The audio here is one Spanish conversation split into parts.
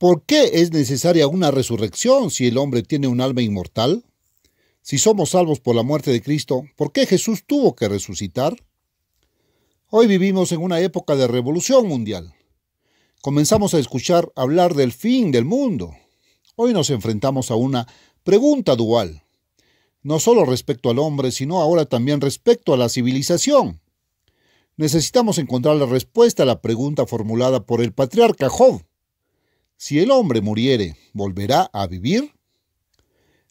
¿Por qué es necesaria una resurrección si el hombre tiene un alma inmortal? Si somos salvos por la muerte de Cristo, ¿por qué Jesús tuvo que resucitar? Hoy vivimos en una época de revolución mundial. Comenzamos a escuchar hablar del fin del mundo. Hoy nos enfrentamos a una pregunta dual, no solo respecto al hombre, sino ahora también respecto a la civilización. Necesitamos encontrar la respuesta a la pregunta formulada por el patriarca Job. Si el hombre muriere, ¿volverá a vivir?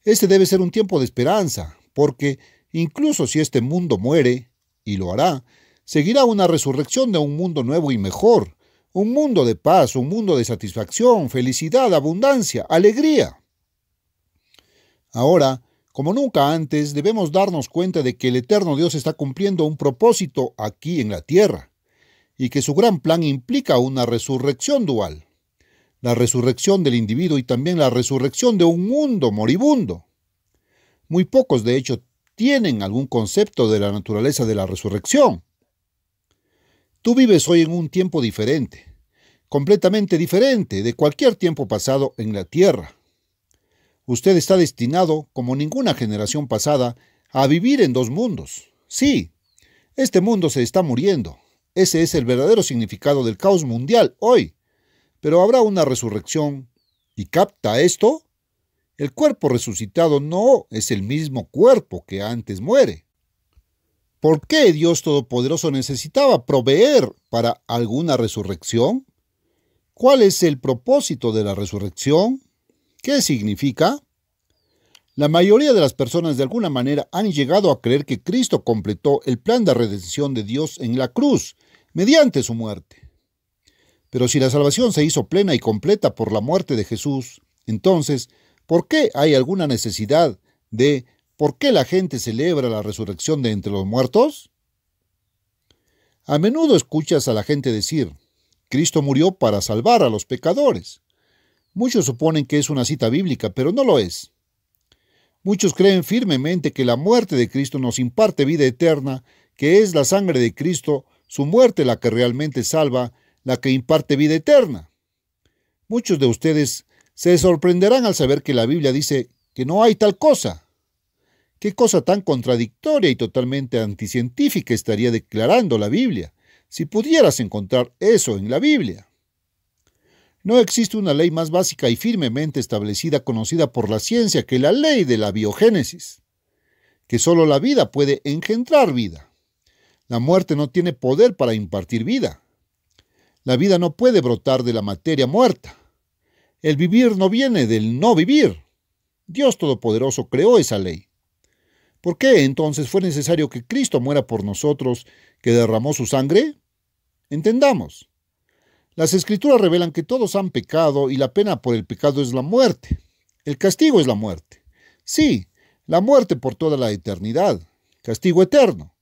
Este debe ser un tiempo de esperanza, porque incluso si este mundo muere, y lo hará, seguirá una resurrección de un mundo nuevo y mejor, un mundo de paz, un mundo de satisfacción, felicidad, abundancia, alegría. Ahora, como nunca antes, debemos darnos cuenta de que el eterno Dios está cumpliendo un propósito aquí en la tierra, y que su gran plan implica una resurrección dual. La resurrección del individuo y también la resurrección de un mundo moribundo. Muy pocos, de hecho, tienen algún concepto de la naturaleza de la resurrección. Tú vives hoy en un tiempo diferente, completamente diferente de cualquier tiempo pasado en la tierra. Usted está destinado, como ninguna generación pasada, a vivir en dos mundos. Sí, este mundo se está muriendo. Ese es el verdadero significado del caos mundial hoy. Pero habrá una resurrección. ¿Y capta esto? El cuerpo resucitado no es el mismo cuerpo que antes muere. ¿Por qué Dios Todopoderoso necesitaba proveer para alguna resurrección? ¿Cuál es el propósito de la resurrección? ¿Qué significa? La mayoría de las personas de alguna manera han llegado a creer que Cristo completó el plan de redención de Dios en la cruz, mediante su muerte. Pero si la salvación se hizo plena y completa por la muerte de Jesús, entonces, ¿por qué hay alguna necesidad de por qué la gente celebra la resurrección de entre los muertos? A menudo escuchas a la gente decir, Cristo murió para salvar a los pecadores. Muchos suponen que es una cita bíblica, pero no lo es. Muchos creen firmemente que la muerte de Cristo nos imparte vida eterna, que es la sangre de Cristo, su muerte la que realmente salva, la que imparte vida eterna. Muchos de ustedes se sorprenderán al saber que la Biblia dice que no hay tal cosa. ¿Qué cosa tan contradictoria y totalmente anticientífica estaría declarando la Biblia, si pudieras encontrar eso en la Biblia? No existe una ley más básica y firmemente establecida conocida por la ciencia que la ley de la biogénesis, que solo la vida puede engendrar vida. La muerte no tiene poder para impartir vida. La vida no puede brotar de la materia muerta. El vivir no viene del no vivir. Dios Todopoderoso creó esa ley. ¿Por qué entonces fue necesario que Cristo muera por nosotros, que derramó su sangre? Entendamos. Las Escrituras revelan que todos han pecado y la pena por el pecado es la muerte. El castigo es la muerte. Sí, la muerte por toda la eternidad. Castigo eterno.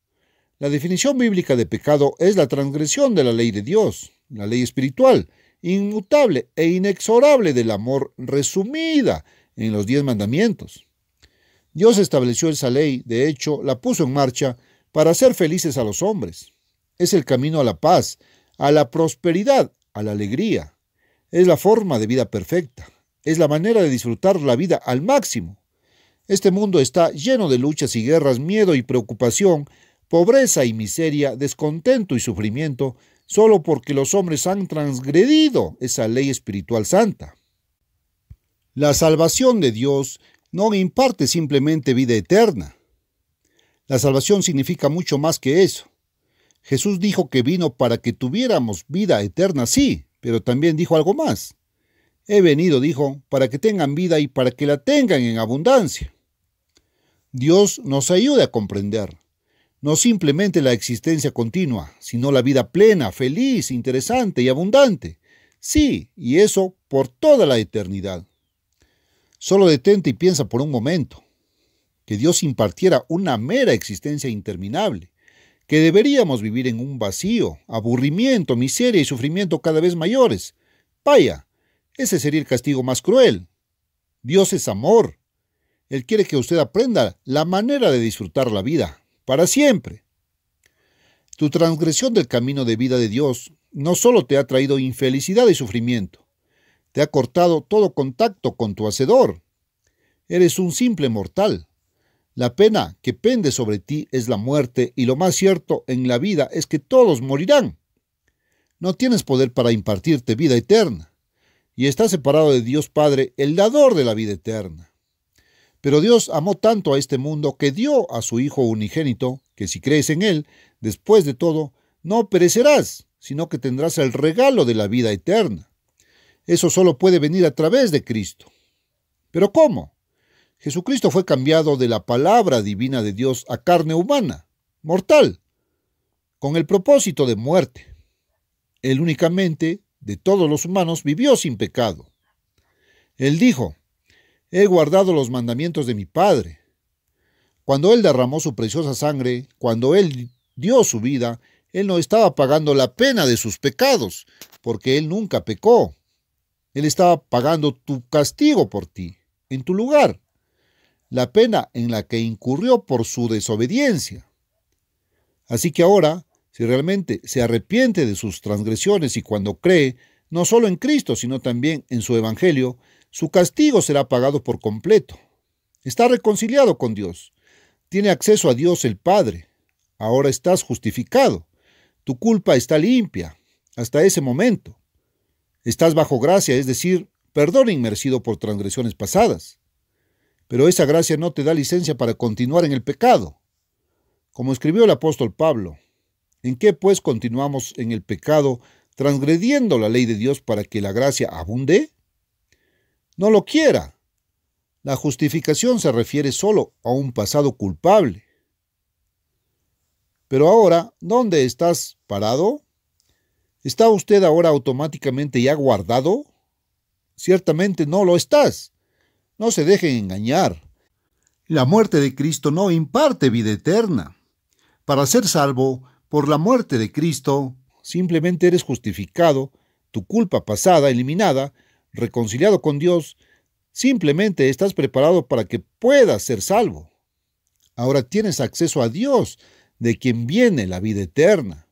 La definición bíblica de pecado es la transgresión de la ley de Dios, la ley espiritual, inmutable e inexorable del amor, resumida en los 10 mandamientos. Dios estableció esa ley, de hecho, la puso en marcha para hacer felices a los hombres. Es el camino a la paz, a la prosperidad, a la alegría. Es la forma de vida perfecta. Es la manera de disfrutar la vida al máximo. Este mundo está lleno de luchas y guerras, miedo y preocupación, pobreza y miseria, descontento y sufrimiento, solo porque los hombres han transgredido esa ley espiritual santa. La salvación de Dios no imparte simplemente vida eterna. La salvación significa mucho más que eso. Jesús dijo que vino para que tuviéramos vida eterna, sí, pero también dijo algo más. He venido, dijo, para que tengan vida y para que la tengan en abundancia. Dios nos ayude a comprender. No simplemente la existencia continua, sino la vida plena, feliz, interesante y abundante. Sí, y eso por toda la eternidad. Solo detente y piensa por un momento. Que Dios impartiera una mera existencia interminable, que deberíamos vivir en un vacío, aburrimiento, miseria y sufrimiento cada vez mayores. Vaya, ese sería el castigo más cruel. Dios es amor. Él quiere que usted aprenda la manera de disfrutar la vida, para siempre. Tu transgresión del camino de vida de Dios no solo te ha traído infelicidad y sufrimiento, Te ha cortado todo contacto con tu Hacedor. Eres un simple mortal. La pena que pende sobre ti es la muerte, y lo más cierto en la vida es que todos morirán. No tienes poder para impartirte vida eterna, y estás separado de Dios Padre, el dador de la vida eterna. Pero Dios amó tanto a este mundo que dio a su Hijo unigénito, que si crees en Él, después de todo, no perecerás, sino que tendrás el regalo de la vida eterna. Eso solo puede venir a través de Cristo. ¿Pero cómo? Jesucristo fue cambiado de la palabra divina de Dios a carne humana, mortal, con el propósito de muerte. Él únicamente, de todos los humanos, vivió sin pecado. Él dijo: he guardado los mandamientos de mi Padre. Cuando Él derramó su preciosa sangre, cuando Él dio su vida, Él no estaba pagando la pena de sus pecados, porque Él nunca pecó. Él estaba pagando tu castigo por ti, en tu lugar, la pena en la que incurrió por su desobediencia. Así que ahora, si realmente se arrepiente de sus transgresiones y cuando cree, no solo en Cristo, sino también en su Evangelio, su castigo será pagado por completo. Está reconciliado con Dios. Tiene acceso a Dios el Padre. Ahora estás justificado. Tu culpa está limpia. Hasta ese momento. Estás bajo gracia, es decir, perdón inmerecido por transgresiones pasadas. Pero esa gracia no te da licencia para continuar en el pecado. Como escribió el apóstol Pablo, ¿en qué pues continuamos en el pecado, transgrediendo la ley de Dios para que la gracia abunde? No lo quiera. La justificación se refiere solo a un pasado culpable. Pero ahora, ¿dónde estás parado? ¿Está usted ahora automáticamente ya guardado? Ciertamente no lo estás. No se dejen engañar. La muerte de Cristo no imparte vida eterna. Para ser salvo por la muerte de Cristo, simplemente eres justificado, tu culpa pasada eliminada, reconciliado con Dios, simplemente estás preparado para que puedas ser salvo. Ahora tienes acceso a Dios, de quien viene la vida eterna.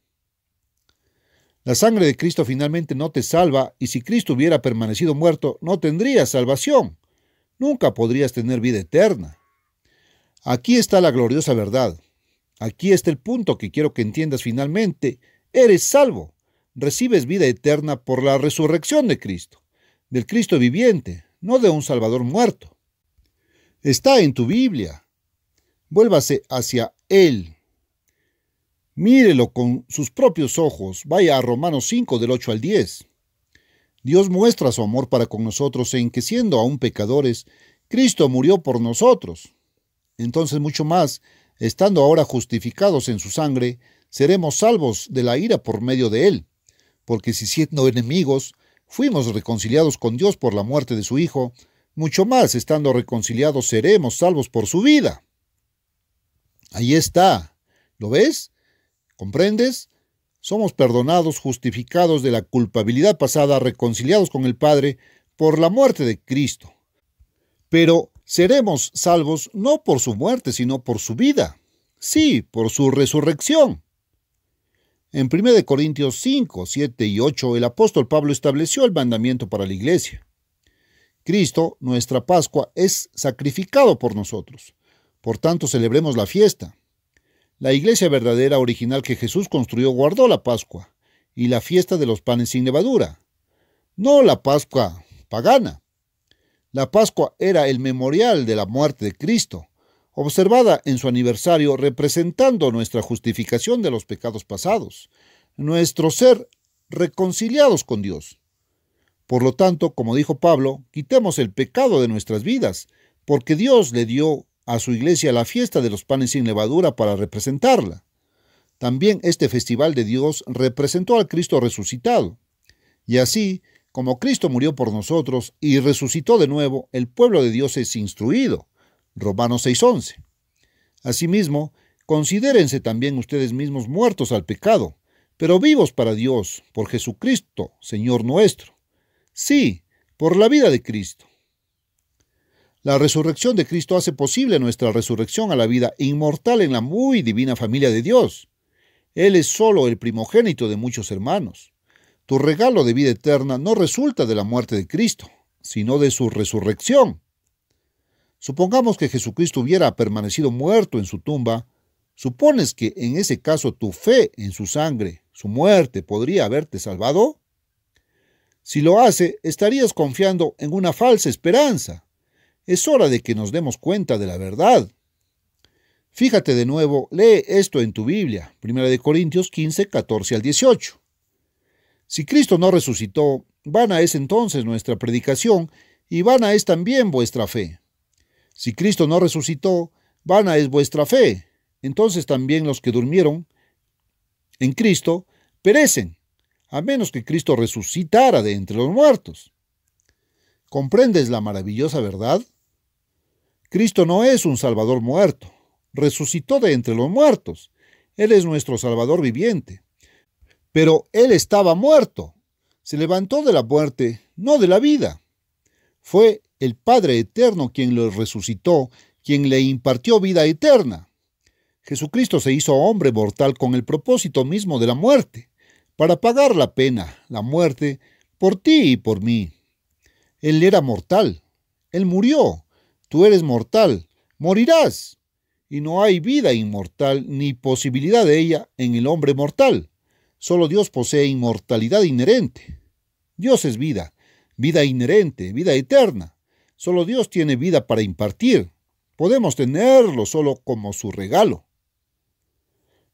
La sangre de Cristo finalmente no te salva, y si Cristo hubiera permanecido muerto, no tendrías salvación. Nunca podrías tener vida eterna. Aquí está la gloriosa verdad. Aquí está el punto que quiero que entiendas finalmente. Eres salvo. Recibes vida eterna por la resurrección de Cristo, del Cristo viviente, no de un Salvador muerto. Está en tu Biblia. Vuélvase hacia Él. Mírelo con sus propios ojos. Vaya a Romanos 5 del 8 al 10. Dios muestra su amor para con nosotros en que, siendo aún pecadores, Cristo murió por nosotros. Entonces, mucho más, estando ahora justificados en su sangre, seremos salvos de la ira por medio de Él. Porque si siendo enemigos, fuimos reconciliados con Dios por la muerte de su Hijo, mucho más, estando reconciliados, seremos salvos por su vida. Ahí está. ¿Lo ves? ¿Comprendes? Somos perdonados, justificados de la culpabilidad pasada, reconciliados con el Padre por la muerte de Cristo. Pero seremos salvos no por su muerte, sino por su vida. Sí, por su resurrección. En 1 Corintios 5, 7 y 8, el apóstol Pablo estableció el mandamiento para la iglesia. Cristo, nuestra Pascua, es sacrificado por nosotros. Por tanto, celebremos la fiesta. La iglesia verdadera original que Jesús construyó guardó la Pascua y la fiesta de los panes sin levadura. No la Pascua pagana. La Pascua era el memorial de la muerte de Cristo, observada en su aniversario, representando nuestra justificación de los pecados pasados, nuestro ser reconciliados con Dios. Por lo tanto, como dijo Pablo, quitemos el pecado de nuestras vidas, porque Dios le dio a su iglesia la fiesta de los panes sin levadura para representarla. También este festival de Dios representó al Cristo resucitado. Y así, como Cristo murió por nosotros y resucitó de nuevo, el pueblo de Dios es instruido. Romanos 6:11. Asimismo, considérense también ustedes mismos muertos al pecado, pero vivos para Dios, por Jesucristo, Señor nuestro. Sí, por la vida de Cristo. La resurrección de Cristo hace posible nuestra resurrección a la vida inmortal en la muy divina familia de Dios. Él es solo el primogénito de muchos hermanos. Tu regalo de vida eterna no resulta de la muerte de Cristo, sino de su resurrección. Supongamos que Jesucristo hubiera permanecido muerto en su tumba. ¿Supones que en ese caso tu fe en su sangre, su muerte, podría haberte salvado? Si lo hace, estarías confiando en una falsa esperanza. Es hora de que nos demos cuenta de la verdad. Fíjate de nuevo, lee esto en tu Biblia, 1 Corintios 15, 14 al 18. Si Cristo no resucitó, vana es entonces nuestra predicación y vana es también vuestra fe. Si Cristo no resucitó, vana es vuestra fe. Entonces también los que durmieron en Cristo perecen, a menos que Cristo resucitara de entre los muertos. ¿Comprendes la maravillosa verdad? Cristo no es un Salvador muerto, resucitó de entre los muertos. Él es nuestro Salvador viviente. Pero Él estaba muerto. Se levantó de la muerte, no de la vida. Fue el Padre Eterno quien lo resucitó, quien le impartió vida eterna. Jesucristo se hizo hombre mortal con el propósito mismo de la muerte, para pagar la pena, la muerte, por ti y por mí. Él era mortal. Él murió. Tú eres mortal. Morirás. Y no hay vida inmortal ni posibilidad de ella en el hombre mortal. Solo Dios posee inmortalidad inherente. Dios es vida, vida inherente, vida eterna. Solo Dios tiene vida para impartir. Podemos tenerlo solo como su regalo.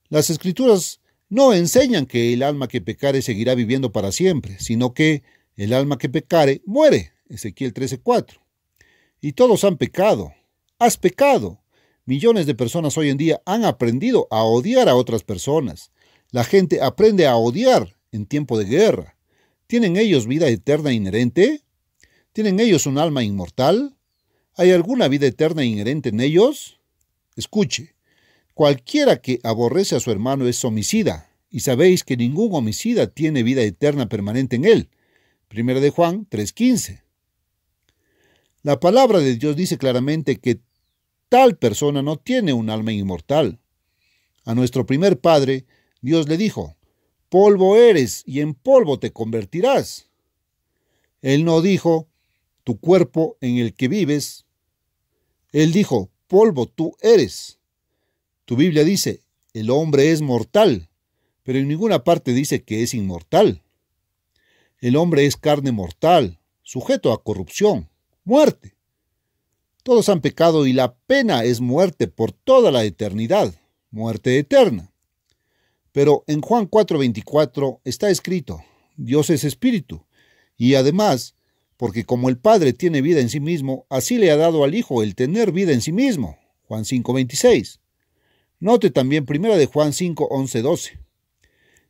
Las Escrituras no enseñan que el alma que pecare seguirá viviendo para siempre, sino que el alma que pecare muere. Ezequiel 13:4. Y todos han pecado. Has pecado. Millones de personas hoy en día han aprendido a odiar a otras personas. La gente aprende a odiar en tiempo de guerra. ¿Tienen ellos vida eterna inherente? ¿Tienen ellos un alma inmortal? ¿Hay alguna vida eterna inherente en ellos? Escuche, cualquiera que aborrece a su hermano es homicida, y sabéis que ningún homicida tiene vida eterna permanente en él. 1 de Juan 3:15. La palabra de Dios dice claramente que tal persona no tiene un alma inmortal. A nuestro primer padre, Dios le dijo, polvo eres y en polvo te convertirás. Él no dijo, tu cuerpo en el que vives. Él dijo, polvo tú eres. Tu Biblia dice, el hombre es mortal, pero en ninguna parte dice que es inmortal. El hombre es carne mortal, sujeto a corrupción, muerte. Todos han pecado y la pena es muerte por toda la eternidad, muerte eterna. Pero en Juan 4:24 está escrito, Dios es espíritu, y además, porque como el Padre tiene vida en sí mismo, así le ha dado al Hijo el tener vida en sí mismo. Juan 5:26. Note también 1 de Juan 5:11-12.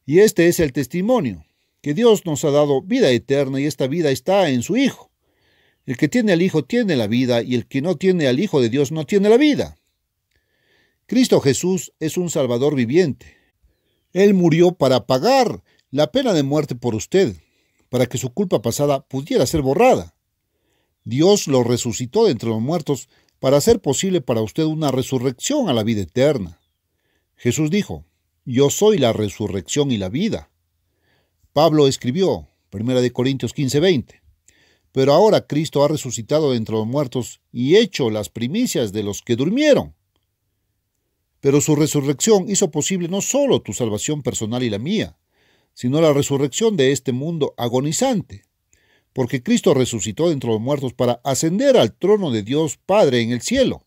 Y este es el testimonio, que Dios nos ha dado vida eterna y esta vida está en su Hijo. El que tiene al Hijo tiene la vida y el que no tiene al Hijo de Dios no tiene la vida. Cristo Jesús es un Salvador viviente. Él murió para pagar la pena de muerte por usted, para que su culpa pasada pudiera ser borrada. Dios lo resucitó de entre los muertos para hacer posible para usted una resurrección a la vida eterna. Jesús dijo, yo soy la resurrección y la vida. Pablo escribió, 1 Corintios 15:20, pero ahora Cristo ha resucitado de entre los muertos y hecho las primicias de los que durmieron. Pero su resurrección hizo posible no solo tu salvación personal y la mía, sino la resurrección de este mundo agonizante, porque Cristo resucitó de entre los muertos para ascender al trono de Dios Padre en el cielo,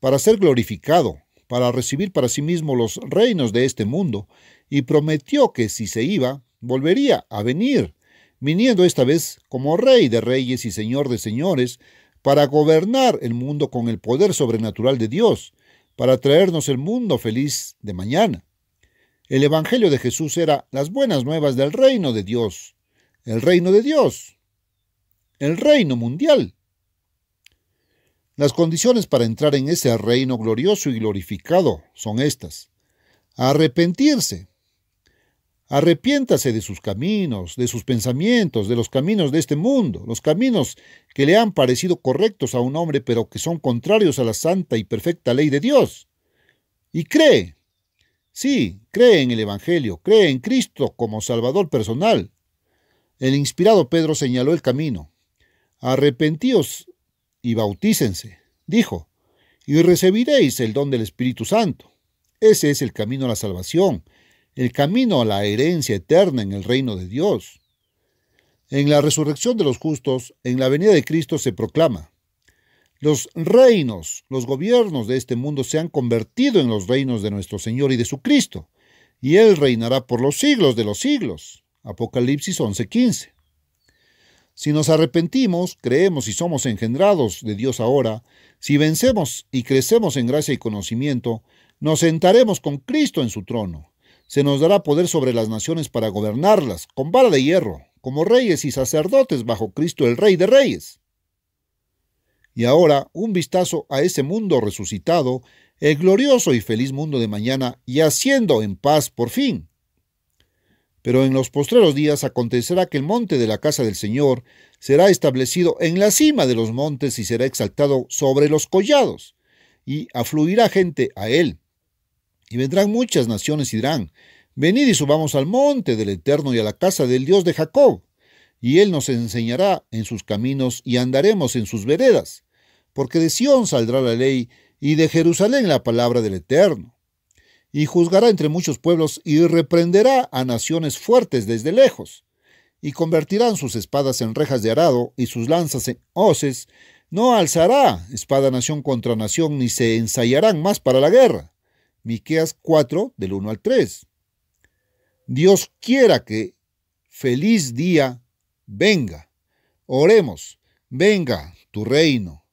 para ser glorificado, para recibir para sí mismo los reinos de este mundo, y prometió que si se iba, volvería a venir, viniendo esta vez como Rey de reyes y Señor de señores, para gobernar el mundo con el poder sobrenatural de Dios, para traernos el mundo feliz de mañana. El Evangelio de Jesús era las buenas nuevas del reino de Dios, el reino de Dios, el reino mundial. Las condiciones para entrar en ese reino glorioso y glorificado son estas. Arrepentirse. Arrepiéntase de sus caminos, de sus pensamientos, de los caminos de este mundo, los caminos que le han parecido correctos a un hombre, pero que son contrarios a la santa y perfecta ley de Dios. Y cree. Sí, cree en el Evangelio, cree en Cristo como Salvador personal. El inspirado Pedro señaló el camino. Arrepentíos y bautícense, dijo, y recibiréis el don del Espíritu Santo. Ese es el camino a la salvación, el camino a la herencia eterna en el reino de Dios. En la resurrección de los justos, en la venida de Cristo se proclama: los reinos, los gobiernos de este mundo se han convertido en los reinos de nuestro Señor y de su Cristo, y Él reinará por los siglos de los siglos. Apocalipsis 11:15. Si nos arrepentimos, creemos y somos engendrados de Dios ahora, si vencemos y crecemos en gracia y conocimiento, nos sentaremos con Cristo en su trono. Se nos dará poder sobre las naciones para gobernarlas, con vara de hierro, como reyes y sacerdotes bajo Cristo el Rey de Reyes. Y ahora, un vistazo a ese mundo resucitado, el glorioso y feliz mundo de mañana, yaciendo en paz por fin. Pero en los postreros días acontecerá que el monte de la casa del Señor será establecido en la cima de los montes y será exaltado sobre los collados, y afluirá gente a él. Y vendrán muchas naciones y dirán: venid y subamos al monte del Eterno y a la casa del Dios de Jacob, y él nos enseñará en sus caminos y andaremos en sus veredas, porque de Sión saldrá la ley y de Jerusalén la palabra del Eterno. Y juzgará entre muchos pueblos y reprenderá a naciones fuertes desde lejos, y convertirán sus espadas en rejas de arado y sus lanzas en hoces. No alzará espada nación contra nación, ni se ensayarán más para la guerra. Miqueas 4, del 1 al 3. Dios quiera que feliz día venga. Oremos: venga tu reino.